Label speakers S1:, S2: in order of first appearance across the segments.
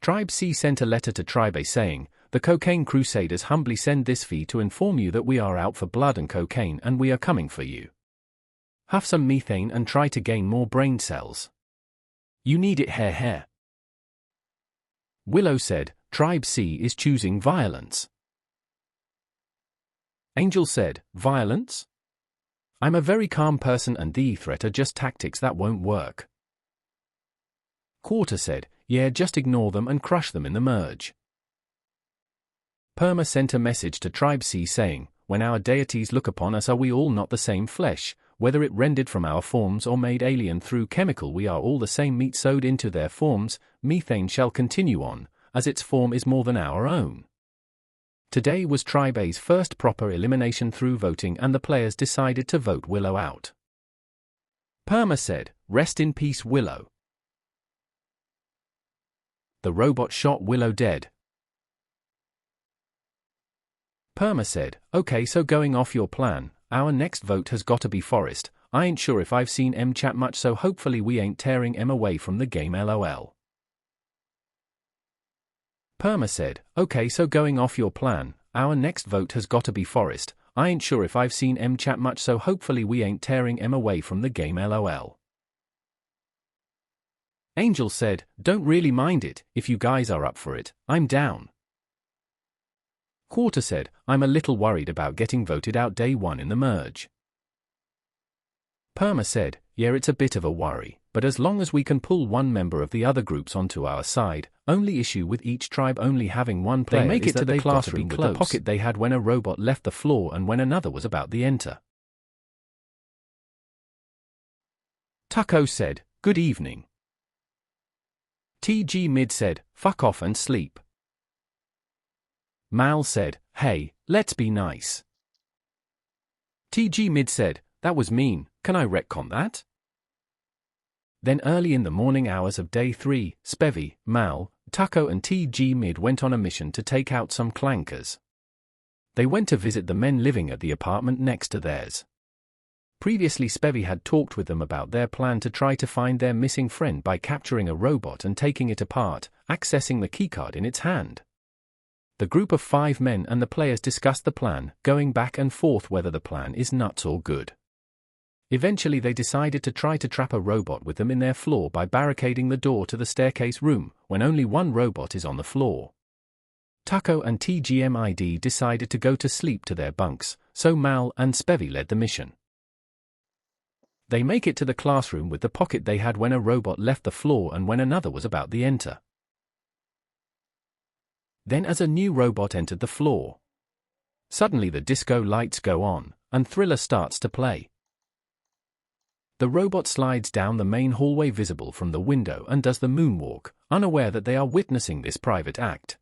S1: Tribe C sent a letter to Tribe A saying, "The Cocaine Crusaders humbly send this fee to inform you that we are out for blood and cocaine and we are coming for you. Huff some methane and try to gain more brain cells. You need it, hair. Willow said, "Tribe C is choosing violence." Angel said, "Violence? I'm a very calm person and the threat are just tactics that won't work." Quarter said, "Yeah, just ignore them and crush them in the merge." Perma sent a message to Tribe C saying, "When our deities look upon us, are we all not the same flesh? Whether it rendered from our forms or made alien through chemical, we are all the same meat sewed into their forms. Methane shall continue on, as its form is more than our own." Today was Tribe A's first proper elimination through voting, and the players decided to vote Willow out. Perma said, "Rest in peace, Willow." The robot shot Willow dead. Perma said, "Okay, so going off your plan, our next vote has gotta be Forest. I ain't sure if I've seen M chat much, so hopefully we ain't tearing M away from the game, lol." Perma said, "Okay, so going off your plan, our next vote has gotta be Forest. I ain't sure if I've seen M chat much, so hopefully we ain't tearing M away from the game, lol." Angel said, "Don't really mind it, if you guys are up for it, I'm down." Quarter said, "I'm a little worried about getting voted out day one in the merge." Perma said, "Yeah, it's a bit of a worry, but as long as we can pull one member of the other groups onto our side, only issue with each tribe only having one player
S2: They make
S1: is
S2: it
S1: that
S2: to the
S1: they've
S2: classroom
S1: got to be
S2: with the
S1: close. Pocket they had when a robot left the floor and when another was about to enter." Tucko said, "Good evening." TG Mid said, "Fuck off and sleep." Mal said, "Hey, let's be nice." TG Mid said, "That was mean, can I retcon that?" Then early in the morning hours of day 3, Spevy, Mal, Tucko and TG Mid went on a mission to take out some clankers. They went to visit the men living at the apartment next to theirs. Previously Spevy had talked with them about their plan to try to find their missing friend by capturing a robot and taking it apart, accessing the keycard in its hand. The group of 5 men and the players discussed the plan, going back and forth whether the plan is nuts or good. Eventually they decided to try to trap a robot with them in their floor by barricading the door to the staircase room, when only one robot is on the floor. Tucko and TGMID decided to go to sleep to their bunks, so Mal and Spevy led the mission. They make it to the classroom with the pocket they had when a robot left the floor and when another was about to enter. Then as a new robot entered the floor, suddenly the disco lights go on, and Thriller starts to play. The robot slides down the main hallway visible from the window and does the moonwalk, unaware that they are witnessing this private act.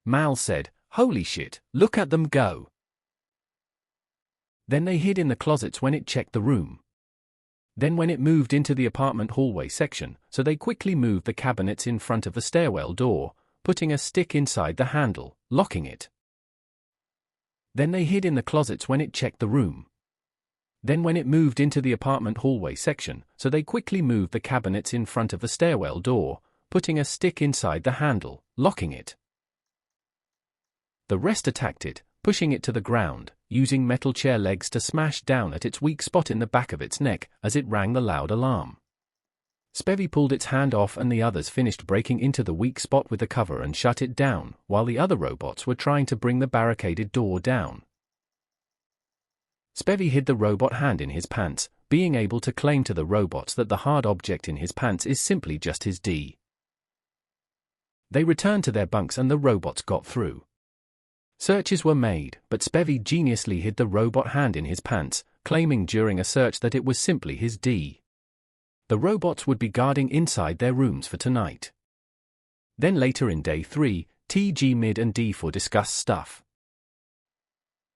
S1: Mal said, "Holy shit, look at them go." Then they hid in the closets when it checked the room. Then when it moved into the apartment hallway section, so they quickly moved the cabinets in front of the stairwell door, putting a stick inside the handle, locking it. Then they hid in the closets when it checked the room. Then when it moved into the apartment hallway section, so they quickly moved the cabinets in front of the stairwell door, putting a stick inside the handle, locking it. The rest attacked it, pushing it to the ground, using metal chair legs to smash down at its weak spot in the back of its neck as it rang the loud alarm. Spevy pulled its hand off and the others finished breaking into the weak spot with the cover and shut it down, while the other robots were trying to bring the barricaded door down. Spevy hid the robot hand in his pants, being able to claim to the robots that the hard object in his pants is simply just his D. They returned to their bunks and the robots got through. Searches were made, but Spevy geniusly hid the robot hand in his pants, claiming during a search that it was simply his D. The robots would be guarding inside their rooms for tonight. Then later in day 3, TG Mid and D4 discussed stuff.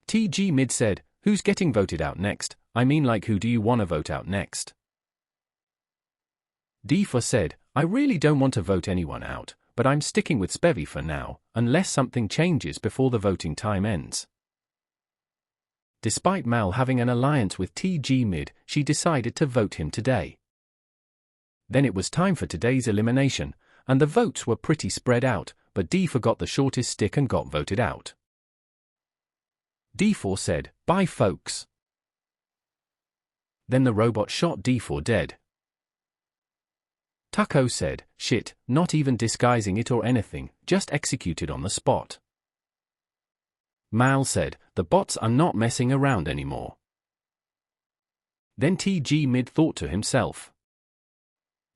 S1: TG Mid said, "Who's getting voted out next? I mean, like, who do you want to vote out next?" D4 said, "I really don't want to vote anyone out, but I'm sticking with Spevy for now, unless something changes before the voting time ends." Despite Mal having an alliance with TG Mid, she decided to vote him today. Then it was time for today's elimination, and the votes were pretty spread out, but D4 got the shortest stick and got voted out. D4 said, "Bye folks." Then the robot shot D4 dead. Tucko said, "Shit, not even disguising it or anything, just executed on the spot." Mal said, "The bots are not messing around anymore." Then TG Mid thought to himself.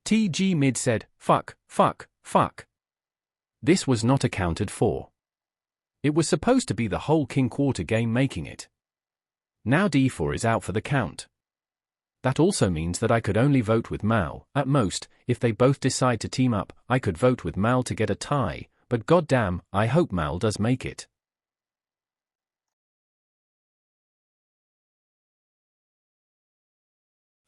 S1: TG Mid said, "Fuck, fuck, fuck. This was not accounted for. It was supposed to be the whole King Quarter game making it. Now D4 is out for the count. That also means that I could only vote with Mal. At most, if they both decide to team up, I could vote with Mal to get a tie, but goddamn, I hope Mal does make it."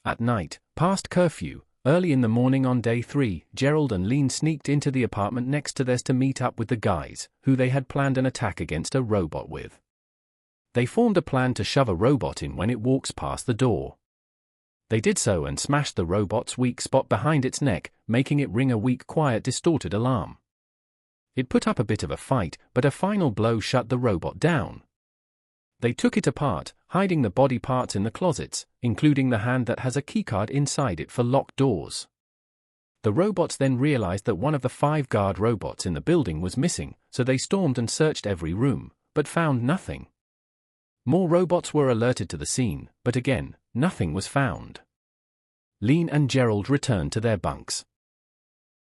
S1: At night, past curfew, early in the morning on day 3, Gerald and Lean sneaked into the apartment next to theirs to meet up with the guys, who they had planned an attack against a robot with. They formed a plan to shove a robot in when it walks past the door. They did so and smashed the robot's weak spot behind its neck, making it ring a weak, quiet, distorted alarm. It put up a bit of a fight, but a final blow shut the robot down. They took it apart, hiding the body parts in the closets, including the hand that has a keycard inside it for locked doors. The robots then realized that one of the 5 guard robots in the building was missing, so they stormed and searched every room, but found nothing. More robots were alerted to the scene, but again, nothing was found. Lean and Gerald returned to their bunks.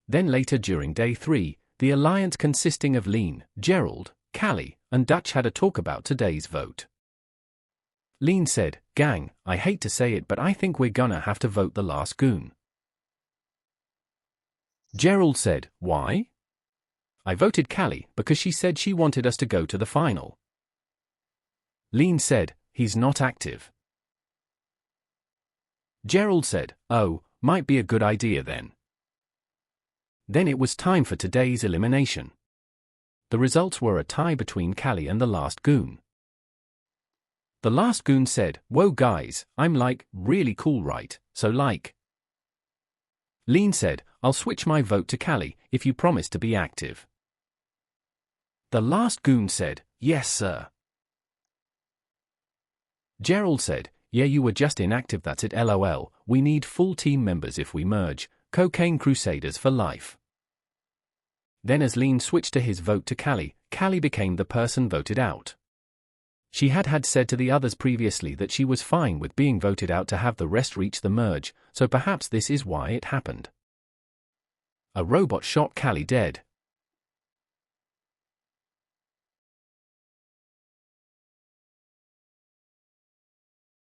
S1: Then later during day 3, the alliance consisting of Lean, Gerald, Callie, and Dutch had a talk about today's vote. Lean said, "Gang, I hate to say it but I think we're gonna have to vote the last goon." Gerald said, "Why?" "I voted Callie because she said she wanted us to go to the final." Lean said, "He's not active." Gerald said, "Oh, might be a good idea then." Then it was time for today's elimination. The results were a tie between Callie and the last goon. The last goon said, "Whoa guys, I'm like, really cool right, so like." Lean said, "I'll switch my vote to Callie if you promise to be active." The last goon said, "Yes sir." Gerald said, "Yeah, you were just inactive, that's it, lol, we need full team members if we merge, Cocaine Crusaders for life." Then as Lean switched to his vote to Callie, Callie became the person voted out. She had said to the others previously that she was fine with being voted out to have the rest reach the merge, so perhaps this is why it happened. A robot shot Callie dead.